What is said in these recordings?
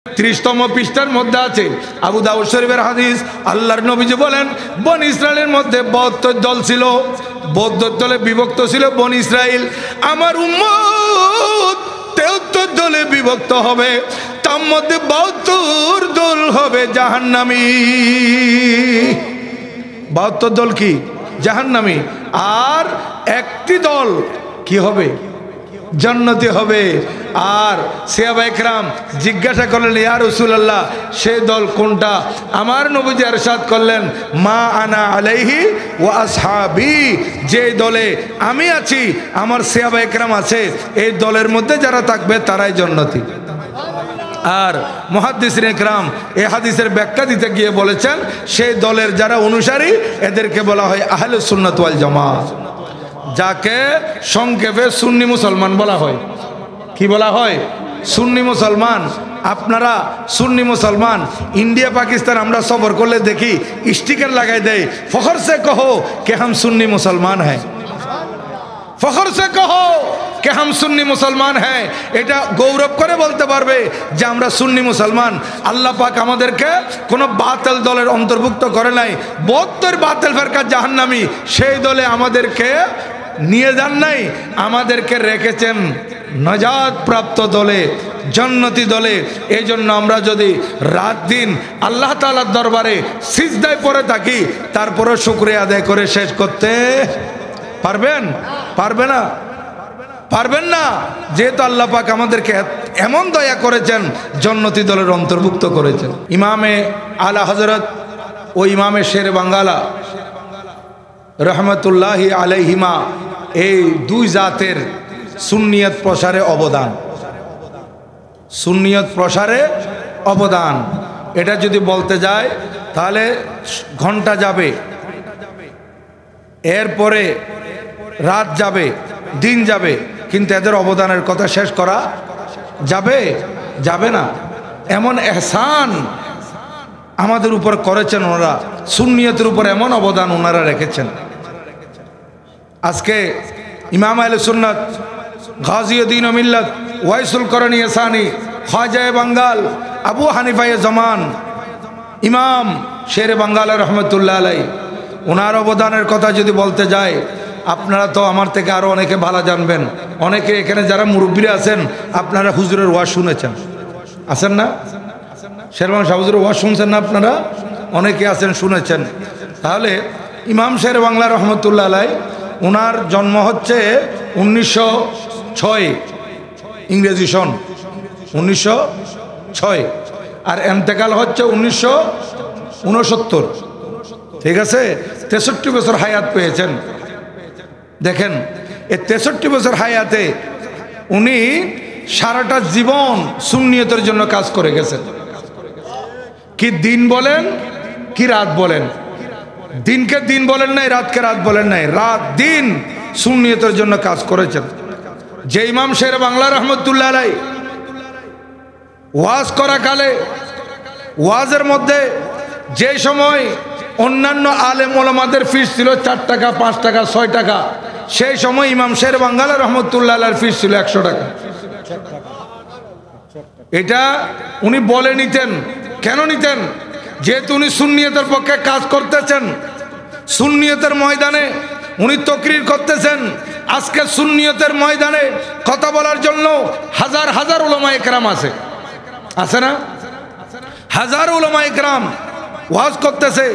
30তম পৃষ্ঠার মধ্যে আছে আবু দাউদ শরীফের হাদিস। আল্লাহর নবীজি বলেন, বনি ইসরাইলের মধ্যে 72 দল ছিল, 72 দলে বিভক্ত ছিল বনি ইসরাইল। আমার উম্মত 73 দলে বিভক্ত হবে, তার মধ্যে 72 দল হবে জাহান্নামী। 72 দল কি? জাহান্নামী। আর একটি দল কি হবে? জান্নাতি হবে। আর সাহাবায়ে কেরাম জিজ্ঞাসা করলেন, ইয়া রাসূলুল্লাহ, সেই দল কোনটা? আমার নবীজি ইরশাদ করলেন, মা আনা আলাইহি ওয়া আসহাবি, যে দলে আমি আছি, আমার সাহাবায়ে কেরাম আছে, এই দলের মধ্যে যারা থাকবে তারাই জান্নাতি। আর মুহাদ্দিসিনে কেরাম এই হাদিসের ব্যাখ্যা দিতে গিয়ে বলেছেন, সেই দলের যারা অনুসারী এদেরকে বলা হয় আহলুস সুন্নাত ওয়াল জামাত, যাকে সংক্ষেপে সুন্নি মুসলমান বলা হয়। কি বলা হয়? সুন্নি মুসলমান। আপনারা সুন্নি মুসলমান ইন্ডিয়া পাকিস্তান আমরা সফর করলে দেখি স্টিকার লাগাই দেয়, ফখর সে কহো কে হাম সুন্নি মুসলমান হ্যাঁ, ফখর সে কহো কে হাম সুন্নি মুসলমান হ্যাঁ। এটা গৌরব করে বলতে পারবে যে আমরা সুন্নি মুসলমান। আল্লাহ পাক আমাদেরকে কোনো বাতিল দলের অন্তর্ভুক্ত করে নাই। 72 বাতিল ফেরকা জাহান্নামী, সেই দলে আমাদেরকে নিয়ে যান নাই, আমাদেরকে রেখেছেন নাজাত প্রাপ্ত দলে, জান্নাতি দলে। এই জন্য আমরা যদি রাত দিন আল্লাহ তাআলার দরবারে সিজদায় পড়ে থাকি, তারপরে শুকরিয়া আদায় করে শেষ করতে পারবেন? পারবে না, পারবেন না। যেহেতু আল্লাহ পাক আমাদেরকে এমন দয়া করেছেন, জান্নাতি দলের অন্তর্ভুক্ত করেছেন। ইমামে আলা হযরত ও ইমামে শেরে বাঙ্গালা রহমতুল্লাহি আলাইহিমা, এই দুই জাতের সুন্নিয়ত প্রসারে অবদান, সুন্নিয়ত প্রসারে অবদান, এটা যদি বলতে যায় তাহলে ঘন্টা যাবে, এরপরে রাত যাবে, দিন যাবে, কিন্তু এদের অবদানের কথা শেষ করা যাবে? যাবে না। এমন এহসান আমাদের উপর করেছেন ওনারা, সুন্নিয়তের উপর এমন অবদান ওনারা রেখেছেন। আজকে ইমাম আহলে সুন্নাত গাজিউদ্দিন মিল্লাত ওয়াইসুল করণী এসানি খাজায়ে বাঙ্গাল আবু হানিফায়ে জামান ইমাম শেরে বাঙ্গাল রহমতুল্লাহ আলাই, ওনার অবদানের কথা যদি বলতে যায়, আপনারা তো আমার থেকে আরও অনেকে ভালো জানবেন। অনেকে এখানে যারা মুরব্বীরা আছেন, আপনারা হুজুরের ওয়াজ শুনেছেন, আছেন না? শেরবাংলা শাহ হুজুরের ওয়াজ শুনছেন না আপনারা? অনেকে আছেন, শুনেছেন। তাহলে ইমাম শের বাংলা রহমতুল্লাহ আলাই, ওনার জন্ম হচ্ছে 1906 ইংরেজি সন 1906, আর এন্তেকাল হচ্ছে 1969। ঠিক আছে, 63 বছর হায়াত পেয়েছেন। দেখেন, এই 63 বছর হায়াতে উনি সারাটা জীবন সুন্নিয়তের জন্য কাজ করে গেছেন। কি দিন বলেন কি রাত বলেন, দিনকে দিন বলেন নাই, রাতকে রাত বলেন নাই, রাত দিন সুন্নিয়তের জন্য কাজ করেছেন। যে ইমাম শের বাংলা রহমতুল্লাহ আলাই ওয়াজ করা কালে, ওয়াজের মধ্যে যে সময় অন্যান্য আলেম ওলামাদের ফিস ছিল 4 টাকা, 5 টাকা, 6 টাকা, সেই সময় ইমাম শের বাঙ্গালা রহমতুল্লাহ আলাইহির ফিস ছিল 100 টাকা। এটা উনি বলে নিতেন। কেন নিতেন? যেহেতু উনি সুন্নিয়তের পক্ষে কাজ করতেছেন, সুন্নিয়তের ময়দানে উনি তকরির করতেছেন। আজকে সুন্নিয়তের ময়দানে কথা বলার জন্য হাজার হাজার উলামা ইকরাম আছে, আছে না? হাজার উলামা ইকরাম ওয়াজ করতেছে।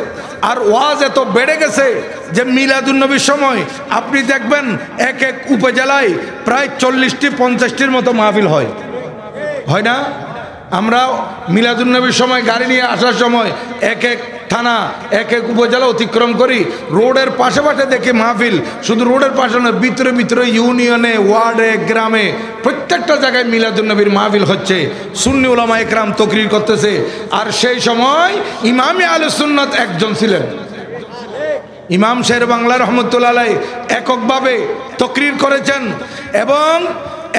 আর ওয়াজ এত বেড়ে গেছে যে মিলাদুন নবীর সময় আপনি দেখবেন এক এক উপজেলায় প্রায় 40টি 50টির মতো মাহফিল হয়, হয় না? আমরা মিলাদুন নবীর সময় গাড়ি নিয়ে আসার সময় এক এক থানা, এক এক উপজেলা অতিক্রম করি, রোডের পাশে পাশে দেখি মাহফিল। শুধু রোডের পাশে নয়, ভিতরে ভিতরে ইউনিয়নে, ওয়ার্ডে, গ্রামে, প্রত্যেকটা জায়গায় মিলাদুন নবীর মাহফিল হচ্ছে। সুন্নি উলামা ইকরাম তকরির করতেছে। আর সেই সময় ইমামে আহলে সুন্নাত একজন ছিলেন, ইমাম শের বাংলা রহমতুল্লাহ আলাই এককভাবে তকরির করেছেন। এবং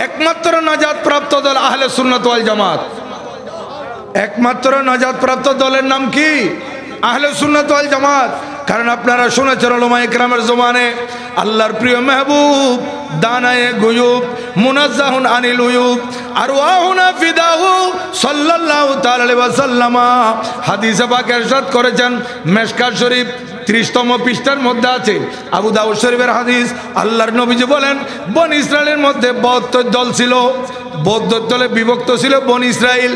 একমাত্র নাজাত প্রাপ্ত দল আহলে সুন্নাত ওয়াল জামাত। একমাত্র নাজাত প্রাপ্ত দলের নাম কি? আহলে সুন্নাত ওয়াল জামাত। কারণ আপনারা শুনেছেন উলামা ইকরামের জমানে আল্লাহর প্রিয় মেহবুব দানায়ে গুয়ুব মুনাজ্জাহুন আনিল উয়ুব আরওয়াহুনা ফিদাহু সাল্লাল্লাহু তাআলা আলাইহি ওয়াসাল্লাম হাদিসে পাক ইরশাদ করেছেন, মিশকাত শরীফ 30তম পৃষ্ঠার মধ্যে আছে, আবু দাউদ শরীফের হাদিস। আল্লাহর নবীজি বলেন, বনি ইসরাইলের মধ্যে 72 দল ছিল, 72 দলে বিভক্ত ছিল বনি ইসরাইল।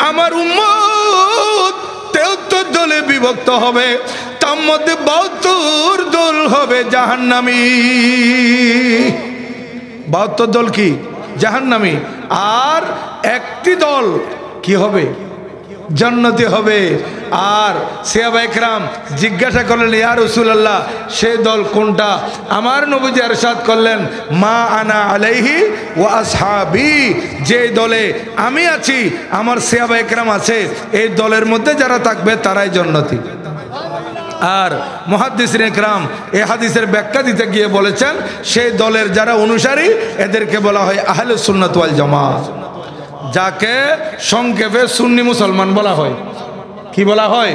আমার উম্মত 73 দলে বিভক্ত হবে, তার মধ্যে 72 দল হবে জাহান্নামী। 72 দল কি? জাহান্নামী। আর একটি দল কি হবে? জান্নাতি হবে। আর সাহাবায়ে কেরাম জিজ্ঞাসা করলেন, ইয়া রাসূলুল্লাহ, সেই দল কোনটা? আমার নবীজি ইরশাদ করলেন, মা আনা আলাইহি ওয়া আসহাবি, যে দলে আমি আছি, আমার সাহাবায়ে কেরাম আছে, এই দলের মধ্যে যারা থাকবে তারাই জান্নাতি। আর মুহাদ্দিসিনে কেরাম এই হাদিসের ব্যাখ্যা দিতে গিয়ে বলেছেন, সেই দলের যারা অনুসারী এদেরকে বলা হয় আহলে সুন্নাত ওয়াল জামাত, যাকে সংক্ষেপে সুন্নি মুসলমান বলা হয়। কি বলা হয়?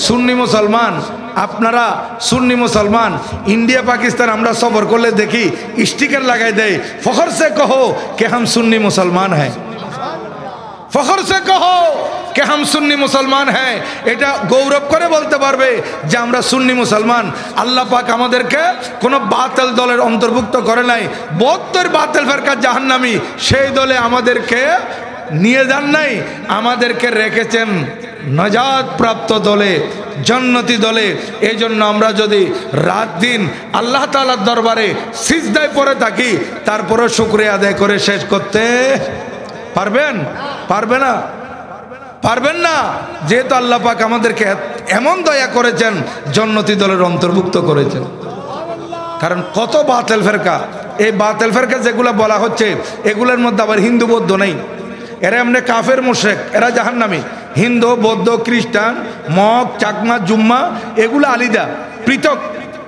সুন্নি মুসলমান। আপনারা সুন্নি মুসলমান ইন্ডিয়া পাকিস্তান আমরা সফর করলে দেখি স্টিকার লাগাই দেয়, ফখর সে কহো কে হাম সুন্নি মুসলমান হ্যাঁ, ফখর সে কহো কে হাম সুন্নি মুসলমান হ্যাঁ। এটা গৌরব করে বলতে পারবে যে আমরা সুন্নি মুসলমান। আল্লাহ পাক আমাদেরকে কোনো বাতিল দলের অন্তর্ভুক্ত করে নাই। 72 বাতিল ফেরকা জাহান্নামী, সেই দলে আমাদেরকে নিয়ে যান নাই, আমাদেরকে রেখেছেন নাজাত প্রাপ্ত দলে, জান্নাতি দলে। এই জন্য আমরা যদি রাত দিন আল্লাহ তাআলার দরবারে সিজদায় পড়ে থাকি, তারপরে শুকরিয়া আদায় করে শেষ করতে পারবেন? পারবে না, পারবেন না। যেহেতু আল্লাহ পাক আমাদেরকে এমন দয়া করেছেন, জান্নাতি দলের অন্তর্ভুক্ত করেছেন। কারণ কত বাতিল ফেরকা, এই বাতিল ফেরকা যেগুলো বলা হচ্ছে, এগুলোর মধ্যে আবার হিন্দু বৌদ্ধ নেই। এরা এমনি কাফের মুশরিক, এরা জাহান্নামী। হিন্দু, বৌদ্ধ, খ্রিস্টান, মগ, চাকমা, জুম্মা এগুলো আলাদা, পৃথক।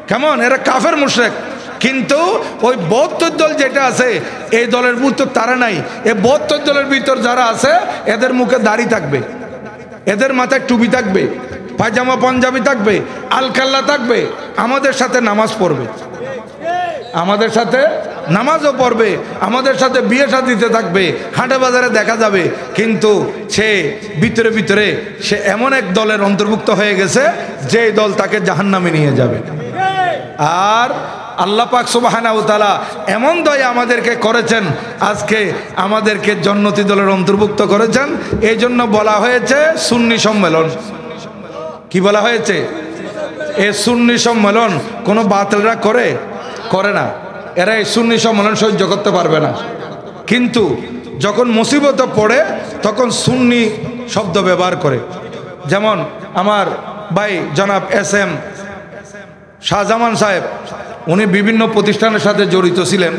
কেমন? এরা কাফের মুশরিক। কিন্তু ওই 72 দল যেটা আছে, এই দলের ভিতর তারা নাই। এই 72 দলের ভিতর যারা আছে, এদের মুখে দাড়ি থাকবে, এদের মাথায় টুপি থাকবে, পায়জামা পাঞ্জাবি থাকবে, আলকাল্লা থাকবে, আমাদের সাথে নামাজ পড়বে, আমাদের সাথে নামাজও পড়বে, আমাদের সাথে বিয়ে শাদিতে থাকবে, হাটে বাজারে দেখা যাবে। কিন্তু সে ভিতরে ভিতরে সে এমন এক দলের অন্তর্ভুক্ত হয়ে গেছে, যে দল তাকে জাহান্নামে নিয়ে যাবে। আর আল্লাহ পাক সুবহানাহু ওয়া তাআলা এমন দয়া আমাদেরকে করেছেন, আজকে আমাদেরকে জান্নাতি দলের অন্তর্ভুক্ত করেছেন। এই জন্য বলা হয়েছে সুন্নি সম্মেলন। কি বলা হয়েছে? এই সুন্নি সম্মেলন কোনো বাতিলরা করে না। এরা এই সুন্নি সম্মেলন সহ্য করতে পারবে না। কিন্তু যখন মুসিবতে পড়ে তখন সুন্নি শব্দ ব্যবহার করে। যেমন আমার ভাই জনাব SM শাহজামান সাহেব, উনি বিভিন্ন প্রতিষ্ঠানের সাথে জড়িত ছিলেন,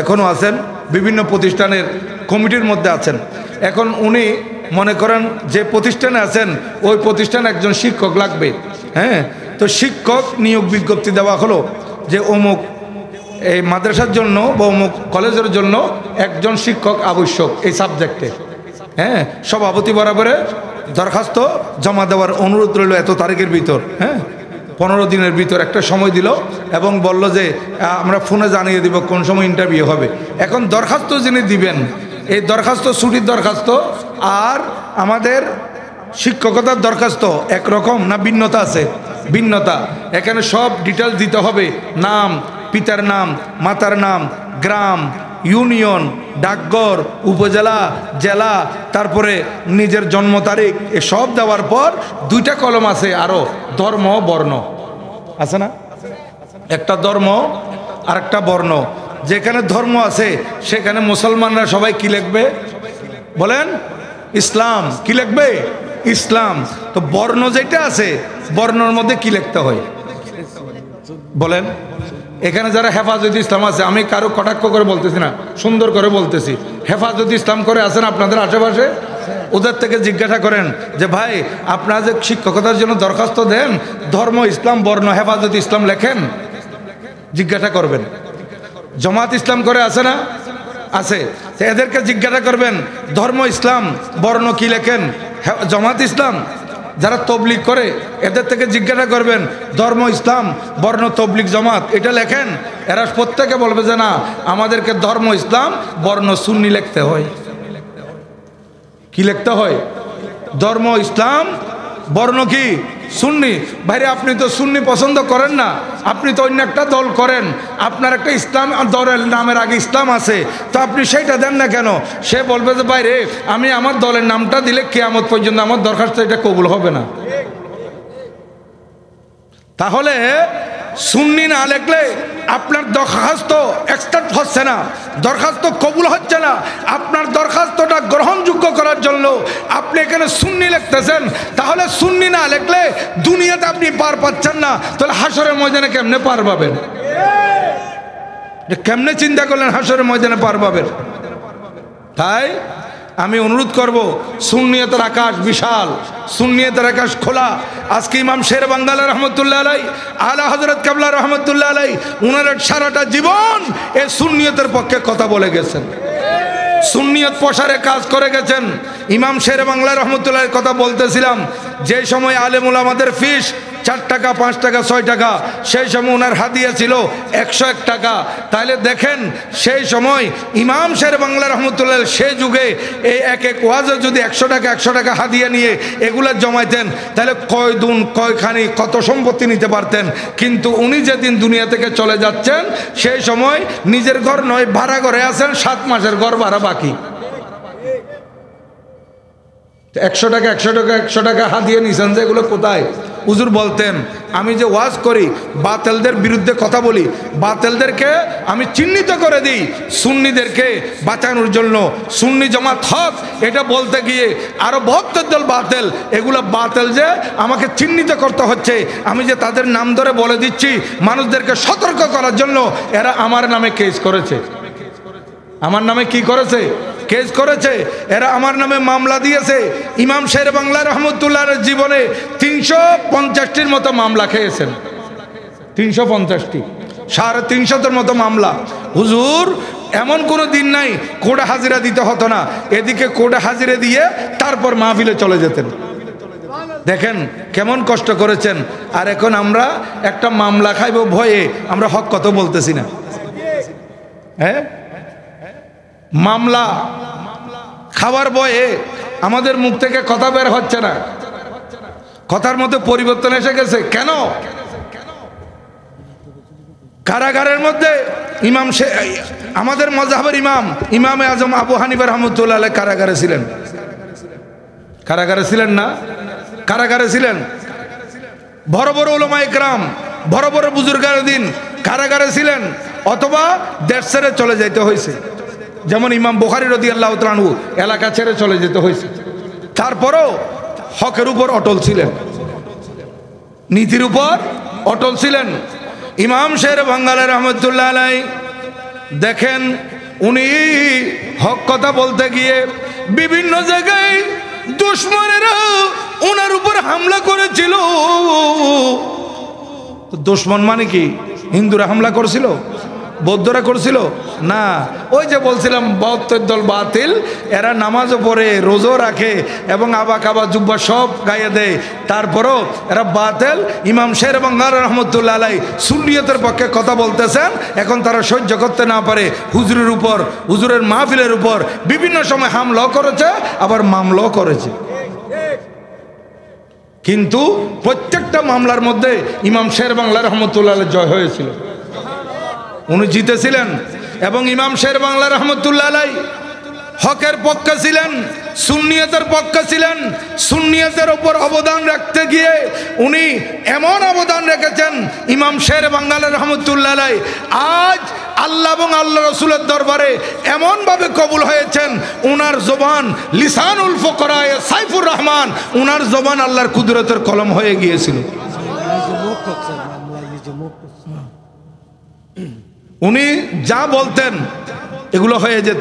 এখনও আছেন, বিভিন্ন প্রতিষ্ঠানের কমিটির মধ্যে আছেন। এখন উনি মনে করেন যে প্রতিষ্ঠানে আছেন, ওই প্রতিষ্ঠানে একজন শিক্ষক লাগবে। হ্যাঁ, তো শিক্ষক নিয়োগ বিজ্ঞপ্তি দেওয়া হলো যে অমুক এই মাদ্রাসার জন্য বা অমুক কলেজের জন্য একজন শিক্ষক আবশ্যক এই সাবজেক্টে। হ্যাঁ, সভাপতি বরাবরে দরখাস্ত জমা দেওয়ার অনুরোধ রইল এত তারিখের ভিতর। হ্যাঁ, 15 দিনের ভিতর একটা সময় দিল এবং বলল যে আমরা ফোনে জানিয়ে দিব কোন সময় ইন্টারভিউ হবে। এখন দরখাস্ত যিনি দিবেন, এই দরখাস্ত ছুটির দরখাস্ত আর আমাদের শিক্ষকতার দরখাস্ত একরকম না ভিন্নতা আছে? ভিন্নতা। এখানে সব ডিটেলস দিতে হবে, নাম, পিতার নাম, মাতার নাম, গ্রাম, ইউনিয়ন, ডাকঘর, উপজেলা, জেলা, তারপরে নিজের জন্ম তারিখ, এসব দেওয়ার পর 2টা কলম আছে, আরও ধর্ম বর্ণ আছে না? একটা ধর্ম আর একটা বর্ণ। যেখানে ধর্ম আছে সেখানে মুসলমানরা সবাই কি লিখবে বলেন? ইসলাম। কি লিখবে? ইসলাম। তো বর্ণ যেটা আছে, বর্ণর মধ্যে কি লিখতে হয় বলেন? এখানে যারা হেফাজত ইসলাম আছে, আমি কারো কটাক্ষ করে বলতেছি না, সুন্দর করে বলতেছি, হেফাজত ইসলাম করে আছেন আপনাদের আশেপাশে, ওদের থেকে জিজ্ঞাসা করেন যে ভাই আপনারা যে শিক্ষকতার জন্য দরখাস্ত দেন, ধর্ম ইসলাম, বর্ণ হেফাজত ইসলাম লেখেন? জিজ্ঞাসা করবেন। জামাত ইসলাম করে আছে না? আছে। এদেরকে জিজ্ঞাসা করবেন ধর্ম ইসলাম, বর্ণ কি লেখেন? জামাত ইসলাম। যারা তবলিগ করে এদের থেকে জিজ্ঞাসা করবেন ধর্ম ইসলাম, বর্ণ তবলিগ জামাত এটা লেখেন? এরা প্রত্যেকে বলবে যে না, আমাদেরকে ধর্ম ইসলাম, বর্ণ সুন্নি লিখতে হয়। কি লিখতে হয়? ধর্ম ইসলাম, বর্ণ কি? সুন্নি। ভাইরে আপনি তো সুন্নি পছন্দ করেন না, আপনি তো অন্য একটা দল করেন, আপনার একটা ইসলাম দলের নামের আগে ইসলাম আছে, তো আপনি সেইটা দেন না কেন? সে বলবে যে ভাইরে আমি আমার দলের নামটা দিলে কিয়ামত পর্যন্ত আমার দরখাস্ত এটা কবুল হবে না। তাহলে সুন্নি না লিখলে আপনার দরখাস্ত অ্যাকসেপ্ট হচ্ছে না, দরখাস্ত কবুল হচ্ছে না। আপনার দরখাস্তটা গ্রহণযোগ্য করার জন্য আপনি এখানে সুন্নি লিখতেছেন, তাহলে সুন্নি না লিখলে দুনিয়াতে আপনি পার পাচ্ছেন না, তাহলে হাসরের ময়দানে কেমনে পার পাবেন? কেমনে চিন্তা করলেন হাসরের ময়দানে পার পাবেন? তাই আমি অনুরোধ করব, সুন্নিয়তের আকাশ বিশাল, সুন্নিয়তের আকাশ খোলা। আজকে ইমাম শের বাঙ্গালা রহমতুল্লাহ আলাই, আলা হযরত কাবলা রহমতুল্লাহ আলাই, উনার সারাটা জীবন এই সুন্নিয়তের পক্ষে কথা বলে গেছেন, সুন্নিয়ত প্রসারে কাজ করে গেছেন। ইমাম শের বাংলা রহমতুল্লাহ কথা বলতেছিলাম, যে সময় আলেম উলামাদের ফিস 4 টাকা 5 টাকা 6 টাকা, সেই সময় ওনার হাদিয়া ছিল 101 টাকা। তাহলে দেখেন সেই সময় ইমাম শের বাংলা রহমতুল্লাহ সেই যুগে এই এক এক ওয়াজে যদি 100 টাকা হাদিয়া নিয়ে এগুলা জমাইতেন, তাহলে কয় দুন কয়খানি কত সম্পত্তি নিতে পারতেন। কিন্তু উনি যেদিন দুনিয়া থেকে চলে যাচ্ছেন সেই সময় নিজের ঘর নয়, ভাড়া ঘরে আছেন, 7 মাসের ঘর ভাড়া বাকি। 100 টাকা হাদিয়া নিছেন, যে এগুলো কোথায়? হুজুর বলতেন আমি যে ওয়াজ করি, বাতিলদের বিরুদ্ধে কথা বলি, বাতিলদেরকে আমি চিহ্নিত করে দিই সুন্নিদেরকে বাঁচানোর জন্য। সুন্নি জামাত হক এটা বলতে গিয়ে আরো 72 দল বাতিল, এগুলো বাতিল যে আমাকে চিহ্নিত করতে হচ্ছে, আমি যে তাদের নাম ধরে বলে দিচ্ছি মানুষদেরকে সতর্ক করার জন্য, এরা আমার নামে কেস করেছে। আমার নামে কি করেছে? কেস করেছে। এরা আমার নামে মামলা দিয়েছে। ইমাম শের বাংলা রহমতুল্লাহর জীবনে 350টির মতো মামলা খেয়েছেন, 350টি, 350 মতো মামলা। হুজুর এমন কোনো দিন নাই কোর্টে হাজিরা দিতে হতো না, এদিকে কোর্টে হাজিরা দিয়ে তারপর মাহফিলে চলে যেতেন। দেখেন কেমন কষ্ট করেছেন। আর এখন আমরা একটা মামলা খাইব ভয়ে আমরা হক কথা বলতেছি না। হ্যাঁ, মামলা খাবার ভয়ে আমাদের মুখ থেকে কথা বের হচ্ছে না, কথার মধ্যে পরিবর্তন এসে গেছে। কেন? কারাগারের মধ্যে ইমাম আমাদের মাযহাবের ইমামে আজম আবু হানিফা রাহমাতুল্লাহ আলাইহি কারাগারে ছিলেন। কারাগারে ছিলেন না? কারাগারে ছিলেন। বড় বড় উলামায়ে কেরাম, বড় বড় বুজুর্গানের দিন কারাগারে ছিলেন, অথবা দেশ ছেড়ে চলে যেতে হয়েছে। যেমন ইমাম বুখারী রাদিয়াল্লাহু তাআলা আনহু এলাকা ছেড়ে চলে যেতে হয়েছে, তারপরও হকের উপর অটল ছিলেন, নীতির উপর অটল ছিলেন। ইমাম শের বাঙ্গালা রহমতুল্লাহ আলাইহি দেখেন উনি হক কথা বলতে গিয়ে বিভিন্ন জায়গায় দুশমনেরা ওনার উপর হামলা করেছিল। দুশমন মানে কি? হিন্দুরা হামলা করেছিল? বৌদ্ধরা করছিল না? ওই যে বলছিলাম 72 দল বাতিল, এরা নামাজও পড়ে, রোজও রাখে এবং আবা কাবা জুব্বা সব গায়ে দেয়, তারপরও এরা বাতিল। ইমাম শের বাংলা রহমতুল্লাহ আলাইহি সুন্নিয়তের পক্ষে কথা বলতেছেন, এখন তারা সহ্য করতে না পারে হুজুরের উপর, হুজুরের মাহফিলের উপর বিভিন্ন সময় হামলাও করেছে, আবার মামলাও করেছে। কিন্তু প্রত্যেকটা মামলার মধ্যে ইমাম শের বাংলা রহমতুল্লাহ আলাইহি জয় হয়েছিল, উনি জিতেছিলেন। এবং ইমাম শের বাংলা রহমতুল্লাহ আলাইহি হকের পক্ষে ছিলেন, সুন্নিয়তের পক্ষে ছিলেন। সুন্নিয়তের উপর অবদান রাখতে গিয়ে উনি এমন অবদান রেখেছেন, ইমাম শের বাংলা রহমতুল্লাহ আলাইহি আজ আল্লাহ এবং আল্লাহ রসুলের দরবারে এমনভাবে কবুল হয়েছেন, উনার জবান লিসানুল ফুকরায়ে সাইফুর রহমান, উনার জবান আল্লাহর কুদরতের কলম হয়ে গিয়েছিল। উনি যা বলতেন এগুলো হয়ে যেত।